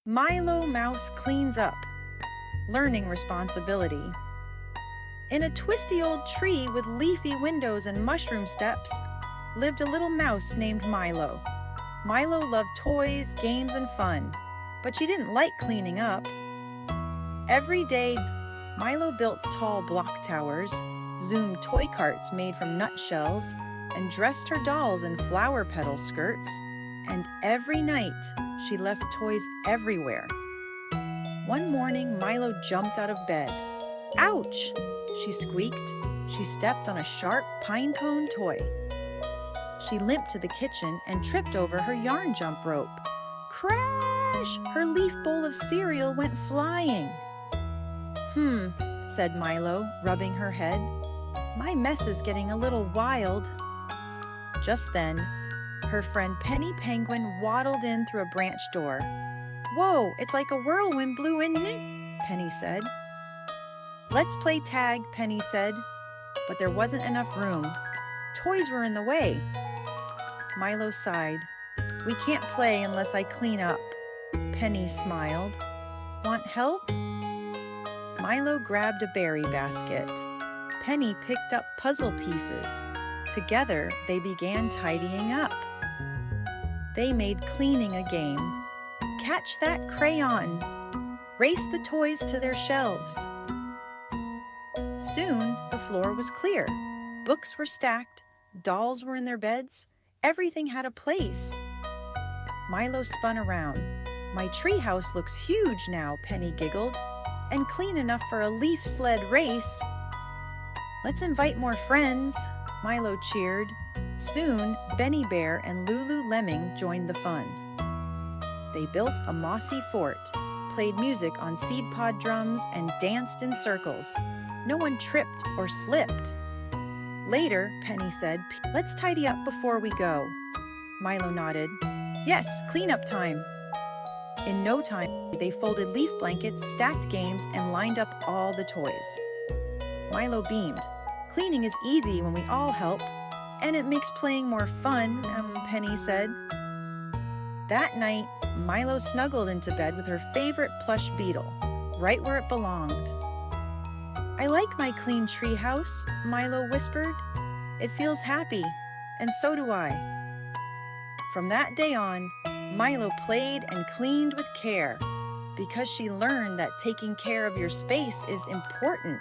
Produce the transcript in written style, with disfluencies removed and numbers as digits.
Milo Mouse Cleans Up, Learning Responsibility. In a twisty old tree with leafy windows and mushroom steps lived a little mouse named Milo. Milo loved toys, games, and fun, but she didn't like cleaning up. Every day, Milo built tall block towers, zoomed toy carts made from nutshells, and dressed her dolls in flower petal skirts. And every night, she left toys everywhere. One morning, Milo jumped out of bed. Ouch! She squeaked. She stepped on a sharp pine cone toy. She limped to the kitchen and tripped over her yarn jump rope. Crash! Her leaf bowl of cereal went flying. Said Milo, rubbing her head. My mess is getting a little wild. Just then, her friend Penny Penguin waddled in through a branch door. Whoa, it's like a whirlwind blew in, Penny said. Let's play tag, Penny said, but there wasn't enough room. Toys were in the way. Milo sighed. We can't play unless I clean up. Penny smiled. Want help? Milo grabbed a berry basket. Penny picked up puzzle pieces. Together, they began tidying up. They made cleaning a game. Catch that crayon. Race the toys to their shelves. Soon, the floor was clear. Books were stacked. Dolls were in their beds. Everything had a place. Milo spun around. My treehouse looks huge now, Penny giggled, and clean enough for a leaf sled race. Let's invite more friends, Milo cheered. Soon, Benny Bear and Lulu Lemming joined the fun. They built a mossy fort, played music on seed pod drums, and danced in circles. No one tripped or slipped. Later, Penny said, let's tidy up before we go. Milo nodded. Yes, cleanup time. In no time, they folded leaf blankets, stacked games, and lined up all the toys. Milo beamed. Cleaning is easy when we all help, and it makes playing more fun, Penny said. That night, Milo snuggled into bed with her favorite plush beetle, right where it belonged. I like my clean treehouse, Milo whispered. It feels happy, and so do I. From that day on, Milo played and cleaned with care because she learned that taking care of your space is important.